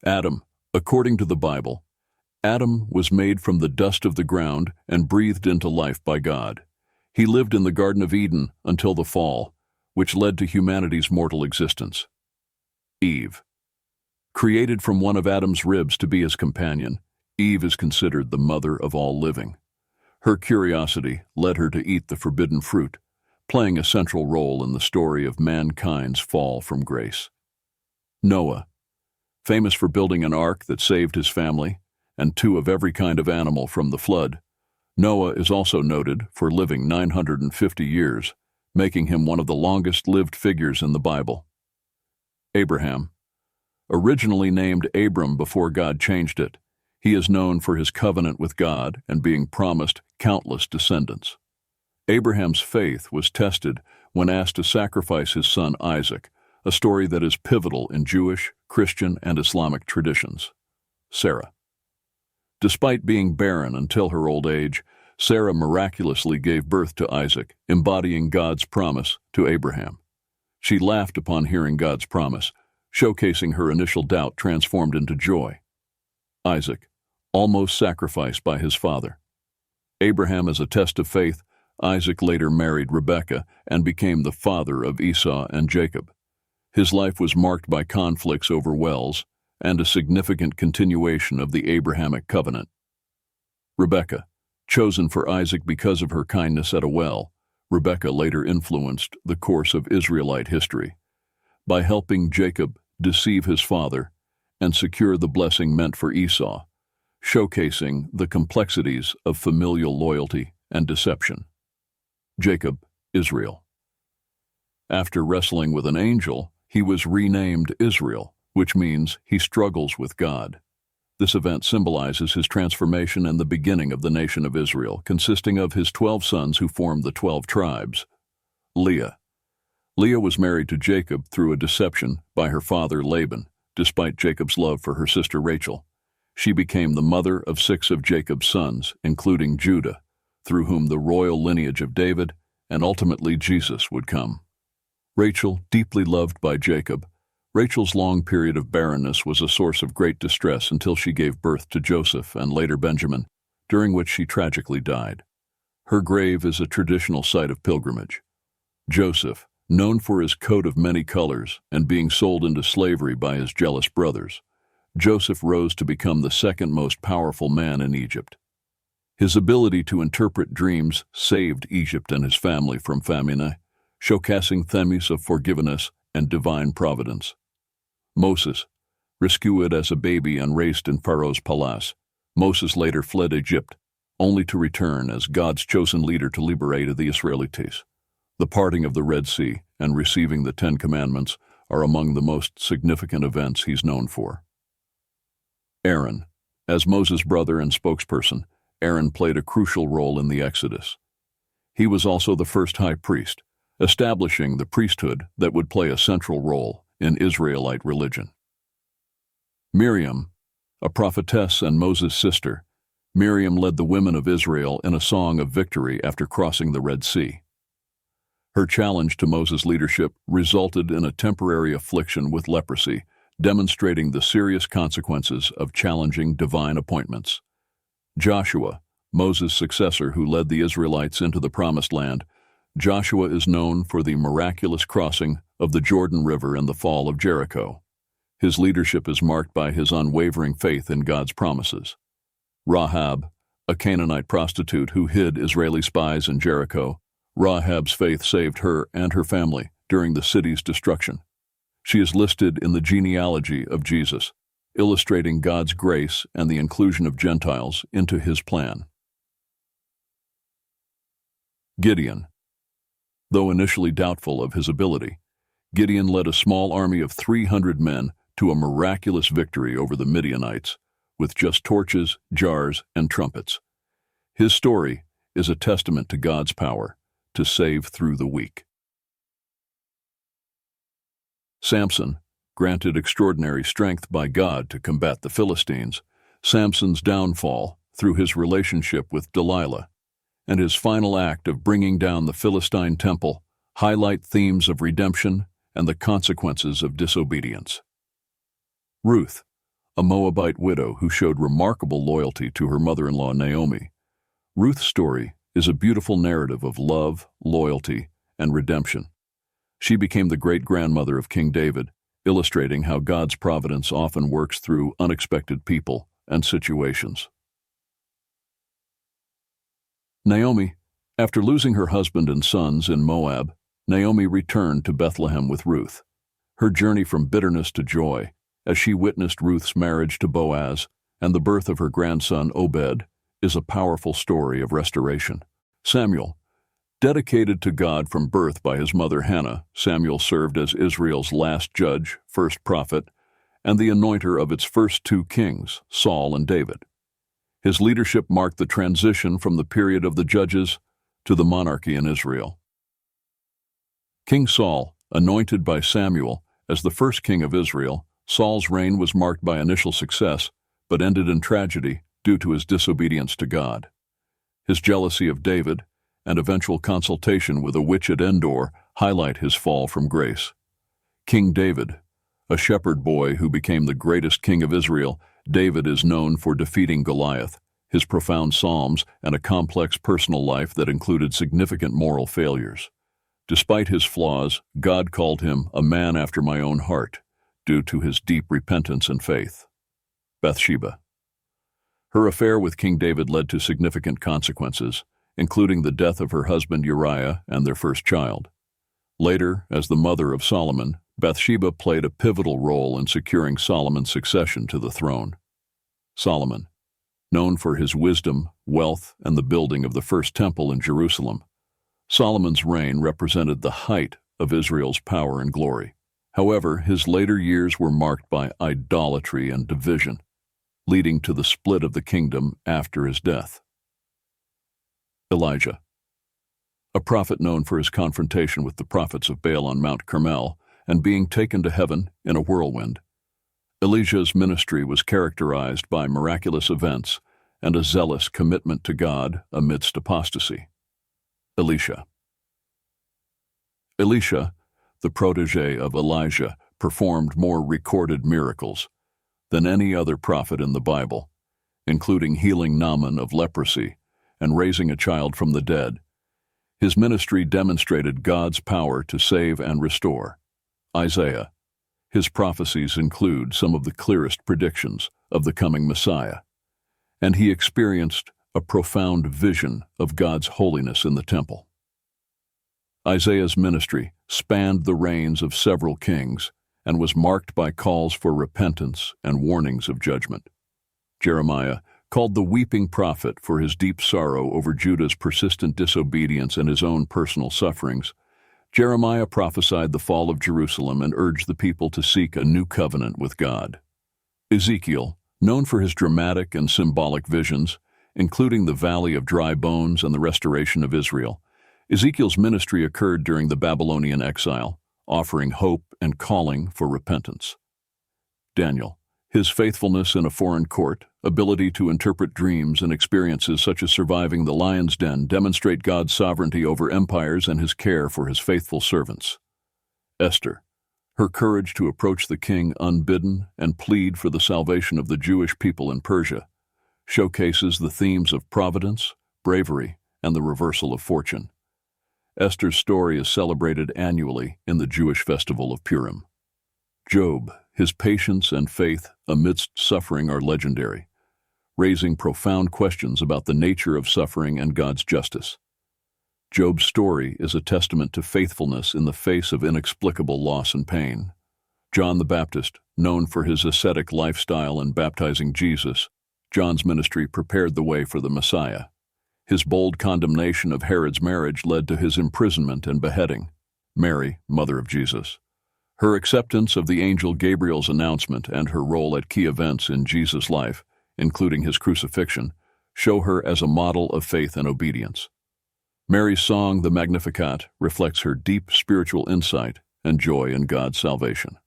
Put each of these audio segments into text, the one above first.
Adam, according to the Bible, Adam was made from the dust of the ground and breathed into life by God. He lived in the Garden of Eden until the fall, which led to humanity's mortal existence. Eve. Created from one of Adam's ribs to be his companion, Eve is considered the mother of all living. Her curiosity led her to eat the forbidden fruit, playing a central role in the story of mankind's fall from grace. Noah. Famous for building an ark that saved his family and two of every kind of animal from the flood, Noah is also noted for living 950 years, making him one of the longest-lived figures in the Bible. Abraham. Originally named Abram before God changed it, he is known for his covenant with God and being promised countless descendants. Abraham's faith was tested when asked to sacrifice his son Isaac, a story that is pivotal in Jewish, Christian, and Islamic traditions. Sarah. Despite being barren until her old age, Sarah miraculously gave birth to Isaac, embodying God's promise to Abraham. She laughed upon hearing God's promise, showcasing her initial doubt transformed into joy. Isaac, almost sacrificed by his father. Abraham as a test of faith, Isaac later married Rebekah and became the father of Esau and Jacob. His life was marked by conflicts over wells and a significant continuation of the Abrahamic covenant. Rebekah, chosen for Isaac because of her kindness at a well, Rebekah later influenced the course of Israelite history by helping Jacob deceive his father and secure the blessing meant for Esau, showcasing the complexities of familial loyalty and deception. Jacob, Israel. After wrestling with an angel, he was renamed Israel, which means he struggles with God. This event symbolizes his transformation and the beginning of the nation of Israel, consisting of his 12 sons who formed the 12 tribes. Leah. Leah was married to Jacob through a deception by her father Laban, despite Jacob's love for her sister Rachel. She became the mother of 6 of Jacob's sons, including Judah, through whom the royal lineage of David and ultimately Jesus would come. Rachel, deeply loved by Jacob, Rachel's long period of barrenness was a source of great distress until she gave birth to Joseph and later Benjamin, during which she tragically died. Her grave is a traditional site of pilgrimage. Joseph, known for his coat of many colors and being sold into slavery by his jealous brothers, Joseph rose to become the second most powerful man in Egypt. His ability to interpret dreams saved Egypt and his family from famine, showcasing themes of forgiveness and divine providence. Moses, rescued as a baby and raised in Pharaoh's palace, Moses later fled Egypt, only to return as God's chosen leader to liberate the Israelites. The parting of the Red Sea and receiving the 10 Commandments are among the most significant events he's known for. Aaron. As Moses' brother and spokesperson, Aaron played a crucial role in the Exodus. He was also the first high priest, establishing the priesthood that would play a central role in Israelite religion. Miriam, a prophetess and Moses' sister, Miriam led the women of Israel in a song of victory after crossing the Red Sea. Her challenge to Moses' leadership resulted in a temporary affliction with leprosy, demonstrating the serious consequences of challenging divine appointments. Joshua, Moses' successor who led the Israelites into the Promised Land, Joshua is known for the miraculous crossing of the Jordan River and the fall of Jericho. His leadership is marked by his unwavering faith in God's promises. Rahab, a Canaanite prostitute who hid Israeli spies in Jericho, Rahab's faith saved her and her family during the city's destruction. She is listed in the genealogy of Jesus, illustrating God's grace and the inclusion of Gentiles into his plan. Gideon. Though initially doubtful of his ability, Gideon led a small army of 300 men to a miraculous victory over the Midianites with just torches, jars, and trumpets. His story is a testament to God's power to save through the weak. Samson, granted extraordinary strength by God to combat the Philistines, Samson's downfall through his relationship with Delilah, and his final act of bringing down the Philistine temple highlight themes of redemption and the consequences of disobedience. Ruth, a Moabite widow who showed remarkable loyalty to her mother-in-law Naomi. Ruth's story is a beautiful narrative of love, loyalty, and redemption. She became the great-grandmother of King David, illustrating how God's providence often works through unexpected people and situations. Naomi. After losing her husband and sons in Moab, Naomi returned to Bethlehem with Ruth. Her journey from bitterness to joy, as she witnessed Ruth's marriage to Boaz and the birth of her grandson Obed, is a powerful story of restoration. Samuel. Dedicated to God from birth by his mother Hannah, Samuel served as Israel's last judge, first prophet, and the anointer of its first two kings, Saul and David. His leadership marked the transition from the period of the judges to the monarchy in Israel. King Saul, anointed by Samuel as the first king of Israel, Saul's reign was marked by initial success, but ended in tragedy due to his disobedience to God. His jealousy of David and eventual consultation with a witch at Endor highlight his fall from grace. King David, a shepherd boy who became the greatest king of Israel, David is known for defeating Goliath, his profound psalms, and a complex personal life that included significant moral failures. Despite his flaws, God called him a man after my own heart, due to his deep repentance and faith. Bathsheba. Her affair with King David led to significant consequences, including the death of her husband Uriah and their first child. Later, as the mother of Solomon, Bathsheba played a pivotal role in securing Solomon's succession to the throne. Solomon, known for his wisdom, wealth, and the building of the first temple in Jerusalem, Solomon's reign represented the height of Israel's power and glory. However, his later years were marked by idolatry and division, leading to the split of the kingdom after his death. Elijah. A prophet known for his confrontation with the prophets of Baal on Mount Carmel and being taken to heaven in a whirlwind, Elijah's ministry was characterized by miraculous events and a zealous commitment to God amidst apostasy. Elisha. Elisha, the protege of Elijah, performed more recorded miracles than any other prophet in the Bible, including healing Naaman of leprosy and raising a child from the dead. His ministry demonstrated God's power to save and restore. Isaiah. His prophecies include some of the clearest predictions of the coming Messiah, and he experienced a profound vision of God's holiness in the temple. Isaiah's ministry spanned the reigns of several kings and was marked by calls for repentance and warnings of judgment. Jeremiah, called the weeping prophet for his deep sorrow over Judah's persistent disobedience and his own personal sufferings, Jeremiah prophesied the fall of Jerusalem and urged the people to seek a new covenant with God. Ezekiel, known for his dramatic and symbolic visions, including the Valley of Dry Bones and the restoration of Israel, Ezekiel's ministry occurred during the Babylonian exile, offering hope and calling for repentance. Daniel. His faithfulness in a foreign court, ability to interpret dreams, and experiences such as surviving the lion's den demonstrate God's sovereignty over empires and his care for his faithful servants. Esther. Her courage to approach the king unbidden and plead for the salvation of the Jewish people in Persia showcases the themes of providence, bravery, and the reversal of fortune. Esther's story is celebrated annually in the Jewish festival of Purim. Job. His patience and faith amidst suffering are legendary, raising profound questions about the nature of suffering and God's justice. Job's story is a testament to faithfulness in the face of inexplicable loss and pain. John the Baptist, known for his ascetic lifestyle and baptizing Jesus, John's ministry prepared the way for the Messiah. His bold condemnation of Herod's marriage led to his imprisonment and beheading. Mary, mother of Jesus. Her acceptance of the angel Gabriel's announcement and her role at key events in Jesus' life, including his crucifixion, show her as a model of faith and obedience. Mary's song, the Magnificat, reflects her deep spiritual insight and joy in God's salvation.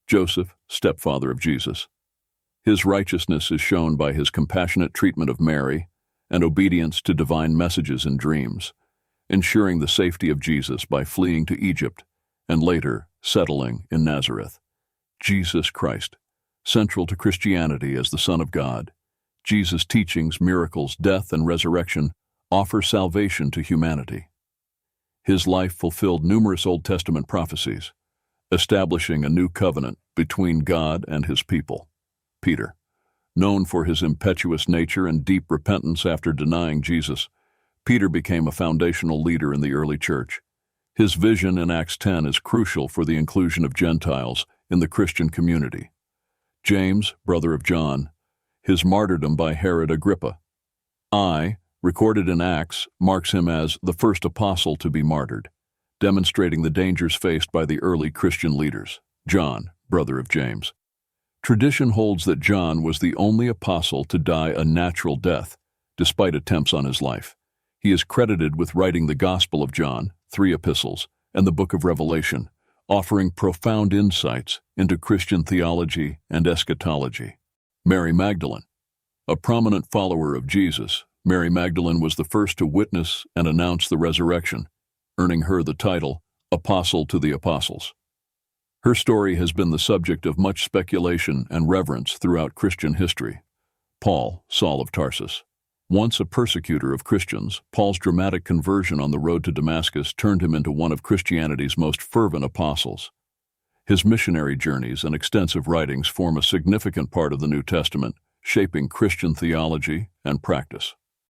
Joseph, stepfather of Jesus. His righteousness is shown by his compassionate treatment of Mary and obedience to divine messages in dreams, ensuring the safety of Jesus by fleeing to Egypt and later settling in Nazareth. Jesus Christ, Central to Christianity as the Son of God, Jesus' teachings, miracles, death, and resurrection offer salvation to humanity. His life fulfilled numerous Old Testament prophecies, establishing a new covenant between God and his people. Peter, known for his impetuous nature and deep repentance after denying Jesus, Peter became a foundational leader in the early church. His vision in Acts 10 is crucial for the inclusion of Gentiles in the Christian community. James, brother of John, his martyrdom by Herod Agrippa. Recorded in Acts, marks him as the first apostle to be martyred, demonstrating the dangers faced by the early Christian leaders. John, brother of James. Tradition holds that John was the only apostle to die a natural death, despite attempts on his life. He is credited with writing the Gospel of John, 3 epistles, and the Book of Revelation, offering profound insights into Christian theology and eschatology. Mary Magdalene. A prominent follower of Jesus, Mary Magdalene was the first to witness and announce the resurrection, earning her the title, Apostle to the Apostles. Her story has been the subject of much speculation and reverence throughout Christian history. Paul, Saul of Tarsus. Once a persecutor of Christians, Paul's dramatic conversion on the road to Damascus turned him into one of Christianity's most fervent apostles. His missionary journeys and extensive writings form a significant part of the New Testament, shaping Christian theology and practice.